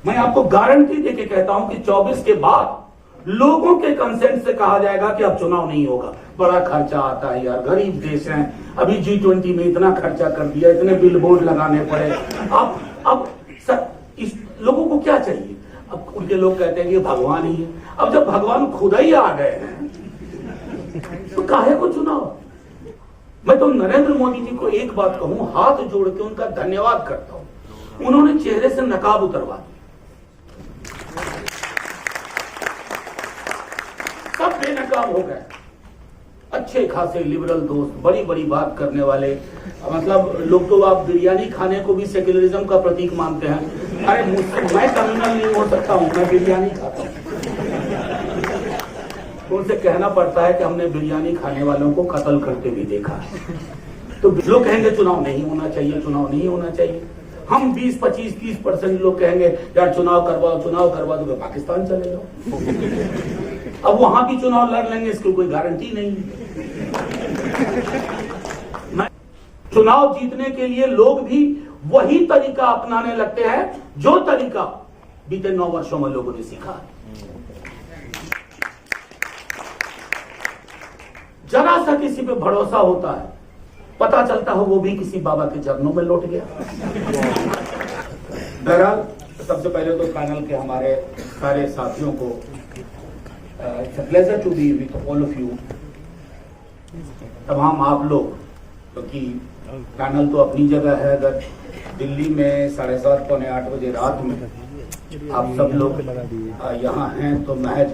मैं आपको गारंटी देके कहता हूं कि 24 के बाद लोगों के कंसेंट से कहा जाएगा कि अब चुनाव नहीं होगा। बड़ा खर्चा आता है यार, गरीब देश हैं, अभी G20 में इतना खर्चा कर दिया, इतने बिल बोर्ड लगाने पड़े। अब इस लोगों को क्या चाहिए? अब उनके लोग कहते हैं कि भगवान ही है। अब जब भगवान खुद ही आ गए हैं तो काहे को चुनाव? मैं तो नरेंद्र मोदी जी को एक बात कहूं, हाथ जोड़ के उनका धन्यवाद करता हूं। उन्होंने चेहरे से नकाब उतरवा दिया, सब बेनकाब हो गए। अच्छे खासे लिबरल दोस्त, बड़ी बड़ी बात करने वाले, मतलब लोग तो आप बिरयानी खाने को भी सेक्युलरिज्म का प्रतीक मानते हैं। अरे मुझसे मैं कम्युनल नहीं हो सकता हूं, मैं बिरयानी खाता हूं। तो उनसे कहना पड़ता है कि हमने बिरयानी खाने वालों को कत्ल करते भी देखा है। तो लोग कहेंगे चुनाव नहीं होना चाहिए, चुनाव नहीं होना चाहिए। हम 20, 25, 30% लोग कहेंगे यार चुनाव करवा दो, पाकिस्तान चले जाओ। अब वहां भी चुनाव लड़ लेंगे, इसकी कोई गारंटी नहीं। चुनाव जीतने के लिए लोग भी वही तरीका अपनाने लगते हैं जो तरीका बीते 9 वर्षों में लोगों ने सीखा। जरा सा किसी पे भरोसा होता है, पता चलता है वो भी किसी बाबा के चरणों में लौट गया। बहरहाल सबसे पहले तो पैनल के हमारे सारे साथियों को it's a pleasure to be with all of you. तमाम आप लोग, क्योंकि पैनल तो अपनी जगह है, अगर दिल्ली में 7:30 पौने 8 बजे रात में आप सब लोग यहाँ हैं तो महज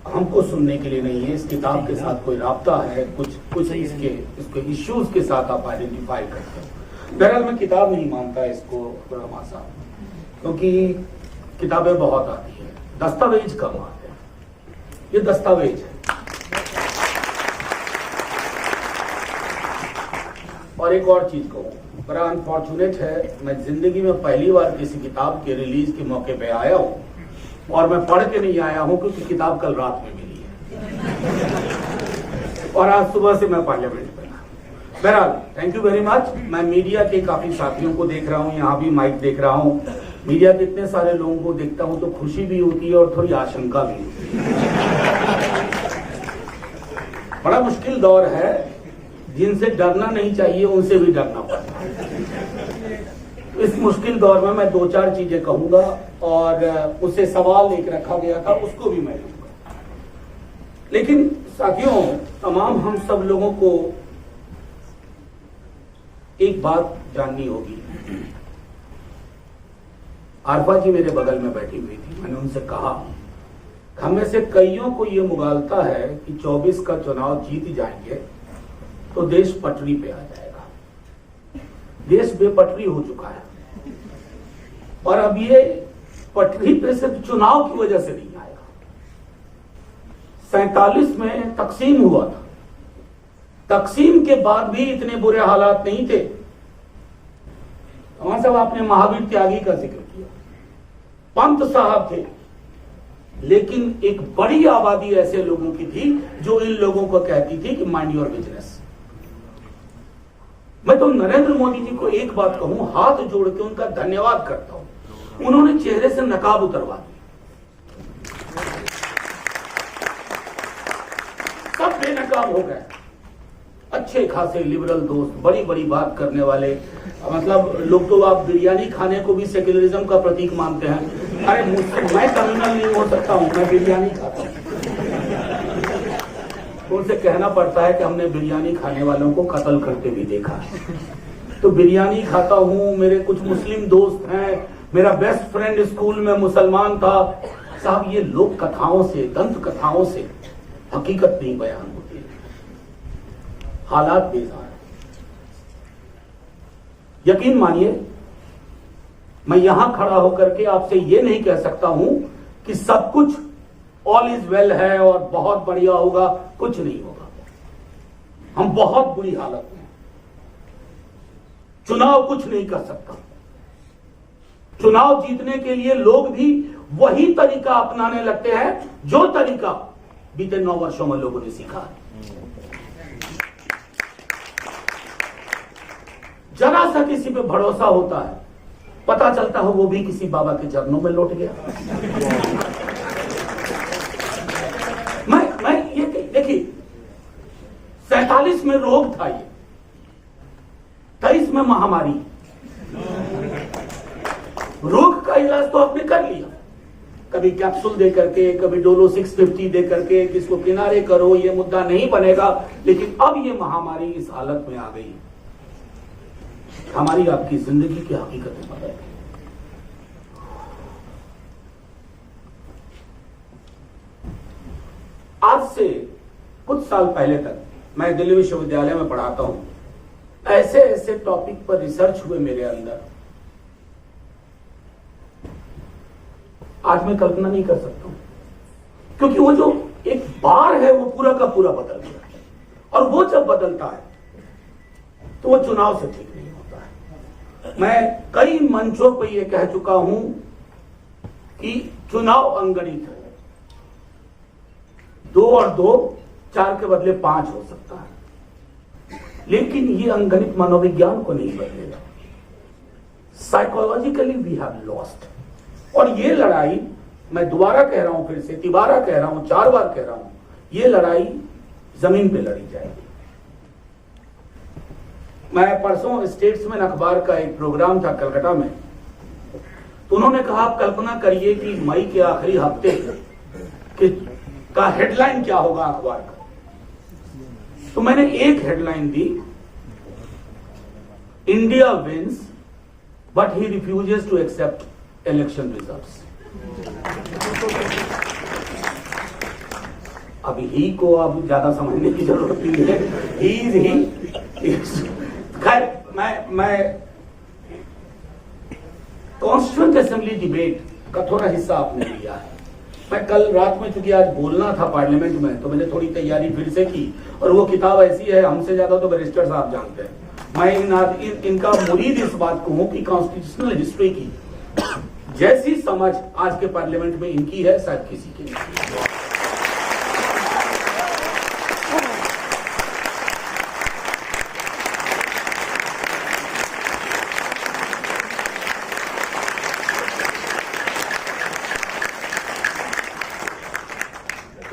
हमको सुनने के लिए नहीं है, इस किताब के साथ कोई राब्ता है, कुछ इसके इश्यूज के साथ आप आइडेंटिफाई करते हो। बहरहाल मैं किताब नहीं मानता इसको ब्रह्मा साहब, क्योंकि किताबें बहुत आती है, दस्तावेज कम आते हैं। ये दस्तावेज है। और एक और चीज कहूँ, बड़ा अनफॉर्चुनेट है, मैं जिंदगी में पहली बार किसी किताब के रिलीज के मौके पे आया हूँ और मैं पढ़ के नहीं आया हूं क्योंकि किताब कल रात में मिली है और आज सुबह से मैं पार्लियामेंट में। बहरहाल थैंक यू वेरी मच। मैं मीडिया के काफी साथियों को देख रहा हूं, यहाँ भी माइक देख रहा हूं। मीडिया के इतने सारे लोगों को देखता हूं तो खुशी भी होती है और थोड़ी आशंका भी होती है। बड़ा मुश्किल दौर है, जिनसे डरना नहीं चाहिए उनसे भी डरना पड़ता है। इस मुश्किल दौर में मैं 2-4 चीजें कहूंगा और उससे सवाल एक रखा गया था उसको भी मैं लूंगा। लेकिन साथियों, तमाम हम सब लोगों को एक बात जाननी होगी। आरफा जी मेरे बगल में बैठी हुई थी, मैंने उनसे कहा हम में से कईयों को यह मुगालता है कि 24 का चुनाव जीत जाएंगे तो देश पटरी पे आ जाएगा। देश बेपटरी हो चुका है और अब ये पटरी पे सिर्फ चुनाव की वजह से नहीं आएगा। 47 में तकसीम हुआ था, तकसीम के बाद भी इतने बुरे हालात नहीं थे। वहां साहब आपने महावीर त्यागी का जिक्र किया, पंत साहब थे, लेकिन एक बड़ी आबादी ऐसे लोगों की थी जो इन लोगों को कहती थी कि माइंड योर बिजनेस। मैं तो नरेंद्र मोदी जी को एक बात कहूं, हाथ जोड़ के उनका धन्यवाद करता हूं। उन्होंने चेहरे से नकाब उतरवा दिया, सब बेनकाब हो गए। अच्छे खासे लिबरल दोस्त, बड़ी बड़ी बात करने वाले, मतलब लोग तो आप बिरयानी खाने को भी सेक्युलरिज्म का प्रतीक मानते हैं। अरे मुझसे मैं कम्युनल नहीं हो सकता हूं, मैं बिरयानी खाता हूं। उनसे कहना पड़ता है कि हमने बिरयानी खाने वालों को कत्ल करते भी देखा है। तो बिरयानी खाता हूं, मेरे कुछ मुस्लिम दोस्त हैं, मेरा बेस्ट फ्रेंड स्कूल में मुसलमान था। साहब ये लोक कथाओं से, दंत कथाओं से हकीकत नहीं बयान होती, हालात बेजार है। यकीन मानिए, मैं यहां खड़ा होकर के आपसे ये नहीं कह सकता हूं कि सब कुछ ऑल इज वेल है और बहुत बढ़िया होगा, कुछ नहीं होगा। हम बहुत बुरी हालत में, चुनाव कुछ नहीं कर सकता। चुनाव जीतने के लिए लोग भी वही तरीका अपनाने लगते हैं जो तरीका बीते 9 वर्षों में लोगों ने सीखा है। जरा सा किसी पे भरोसा होता है, पता चलता है वो भी किसी बाबा के चरणों में लौट गया। मैं ये देखिए, 47 में रोग था, ये 23 में महामारी। रोग का इलाज तो आपने कर लिया, कभी कैप्सूल दे करके, कभी डोलो 650 दे करके, किसको किनारे करो, ये मुद्दा नहीं बनेगा। लेकिन अब ये महामारी इस हालत में आ गई, हमारी आपकी जिंदगी की हकीकतें बदल गई। आज से कुछ साल पहले तक मैं दिल्ली विश्वविद्यालय में पढ़ाता हूं, ऐसे ऐसे टॉपिक पर रिसर्च हुए मेरे अंदर, आज मैं कल्पना नहीं कर सकता हूं, क्योंकि वो जो एक बार है वो पूरा का पूरा बदल गया। और वो जब बदलता है तो वो चुनाव से ठीक नहीं होता है। मैं कई मंचों पर यह कह चुका हूं कि चुनाव अंगणित है, 2 और 2 4 के बदले 5 हो सकता है, लेकिन ये अंगणित मनोविज्ञान को नहीं बदलेगा। Psychologically we have lost. और ये लड़ाई, मैं दोबारा कह रहा हूं, फिर से तिबारा कह रहा हूं, 4 बार कह रहा हूं, ये लड़ाई जमीन पे लड़ी जाएगी। मैं परसों स्टेट्समैन अखबार का एक प्रोग्राम था कलकत्ता में, तो उन्होंने कहा आप कल्पना करिए कि मई के आखिरी हफ्ते का हेडलाइन क्या होगा अखबार का। तो मैंने एक हेडलाइन दी, India wins but he refuses to accept election results. अभी ही को अब ज्यादा समझने की जरूरत नहीं है, ही खैर मैं कॉन्स्टिट्यूएंट असेंबली डिबेट का थोड़ा हिस्सा आपने लिया है। मैं कल रात में, चूंकि आज बोलना था पार्लियामेंट में, तो मैंने थोड़ी तैयारी फिर से की, और वो किताब ऐसी है, हमसे ज्यादा तो बैरिस्टर साहब जानते हैं। मैं इनका मुरीद इस बात को हूं कि कॉन्स्टिट्यूशनल हिस्ट्री की जैसी समझ आज के पार्लियामेंट में इनकी है, शायद किसी की नहीं।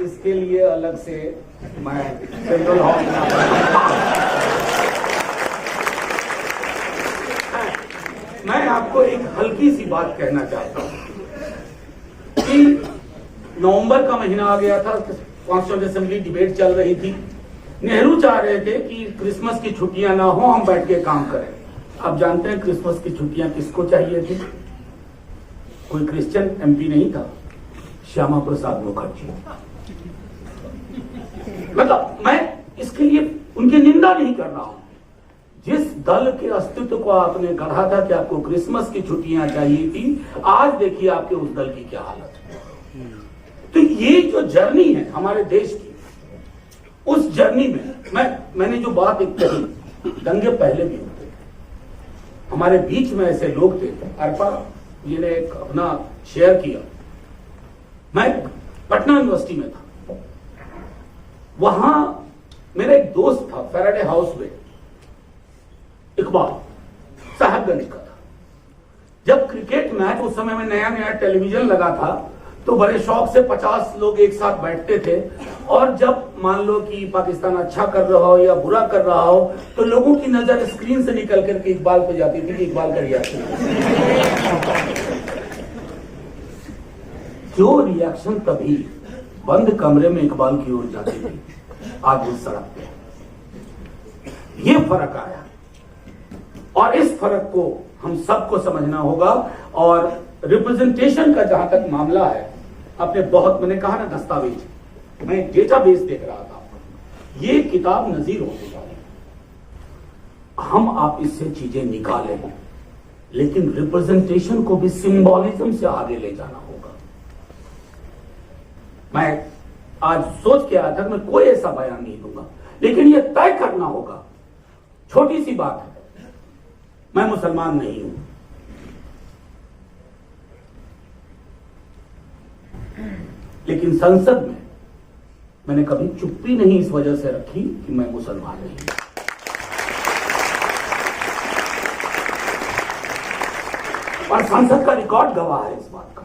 इसके लिए अलग से मैं सेंट्रल हॉल मैं आपको एक हल्की सी बात कहना चाहता हूं कि नवंबर का महीना आ गया था, कॉन्स्टिट्यूएंट असेंबली डिबेट चल रही थी। नेहरू चाह रहे थे कि क्रिसमस की छुट्टियां ना हो, हम बैठ के काम करें। आप जानते हैं क्रिसमस की छुट्टियां किसको चाहिए थी? कोई क्रिश्चियन एमपी नहीं था, श्यामा प्रसाद मुखर्जी। मतलब मैं इसके लिए उनकी निंदा नहीं कर रहा हूं। जिस दल के अस्तित्व को आपने गढ़ा था कि आपको क्रिसमस की छुट्टियां चाहिए थी, आज देखिए आपके उस दल की क्या हालत है। तो ये जो जर्नी है हमारे देश की, उस जर्नी में मैंने जो बात एक कही, दंगे पहले भी होते थे, हमारे बीच में ऐसे लोग थे। अर्पा जी ने एक अपना शेयर किया, मैं पटना यूनिवर्सिटी में था, वहां मेरा एक दोस्त था, फैराडे हाउस में, इकबाल, साहबगंज का था। जब क्रिकेट मैच, उस समय में नया नया टेलीविजन लगा था, तो बड़े शौक से 50 लोग एक साथ बैठते थे, और जब मान लो कि पाकिस्तान अच्छा कर रहा हो या बुरा कर रहा हो, तो लोगों की नजर स्क्रीन से निकल करके इकबाल पे जाती थी कि इकबाल का रिएक्शन। जो रिएक्शन तभी बंद कमरे में इकबाल की ओर जाती थी, आज उस सड़क पे। ये फर्क आया, और इस फर्क को हम सबको समझना होगा। और रिप्रेजेंटेशन का जहां तक मामला है, आपने बहुत, मैंने कहा ना दस्तावेज, मैं डेटाबेस देख रहा था, ये किताब नजीर होने वाली, हम आप इससे चीजें निकालें, लेकिन रिप्रेजेंटेशन को भी सिंबॉलिज्म से आगे ले जाना होगा। मैं आज सोच के आया था, मैं कोई ऐसा बयान नहीं दूंगा, लेकिन यह तय करना होगा। छोटी सी बात है, मैं मुसलमान नहीं हूं, लेकिन संसद में मैंने कभी चुप्पी नहीं इस वजह से रखी कि मैं मुसलमान नहीं हूं। और संसद का रिकॉर्ड गवाह है इस बात का।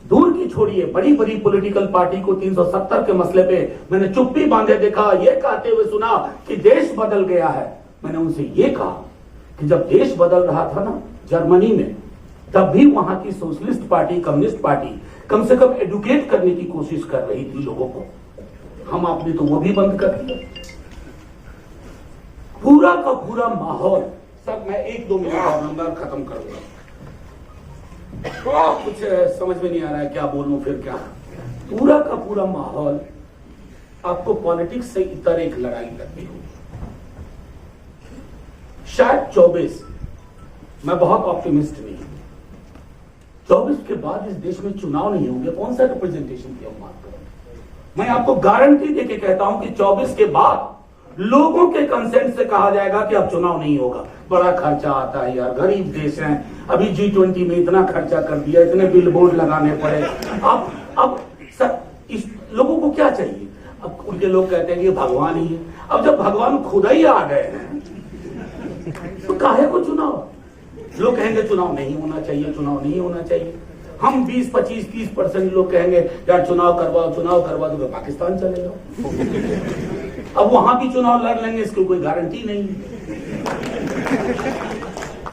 दूर की छोड़िए, बड़ी बड़ी पॉलिटिकल पार्टी को 370 के मसले पे मैंने चुप्पी बांधे देखा, ये कहते हुए सुना कि देश बदल गया है। मैंने उनसे ये कहा कि जब देश बदल रहा था ना जर्मनी में, तब भी वहां की सोशलिस्ट पार्टी, कम्युनिस्ट पार्टी कम से कम एडुकेट करने की कोशिश कर रही थी लोगों को। हम आपने तो वो भी बंद कर दिया। पूरा का पूरा माहौल, सब मैं 1-2 मिनट और नंबर खत्म करूंगा। कुछ समझ में नहीं आ रहा है क्या बोलूं फिर क्या। पूरा का पूरा माहौल आपको पॉलिटिक्स से इतर एक लड़ाई लगती हो। शायद 24, मैं बहुत ऑप्टिमिस्ट नहीं हूं, 24 के बाद इस देश में चुनाव नहीं होंगे। कौन सा रिप्रेजेंटेशन की हम बात करें। मैं आपको गारंटी देके कहता हूं कि 24 के बाद लोगों के कंसेंट से कहा जाएगा कि अब चुनाव नहीं होगा। बड़ा खर्चा आता है यार, गरीब देश है। अभी G20 में इतना खर्चा कर दिया, इतने बिल बोर्ड लगाने पड़े। अब सर इस लोगों को क्या चाहिए। अब उनके लोग कहते हैं कि भगवान ही है। अब जब भगवान खुदा ही आ गए हैं तो काहे को चुनाव। लोग कहेंगे चुनाव नहीं होना चाहिए, चुनाव नहीं होना चाहिए। हम 20, 25, 30% लोग कहेंगे यार चुनाव करवा दो, पाकिस्तान चले जाओ। अब वहां भी चुनाव लड़ लेंगे, इसकी कोई गारंटी नहीं है।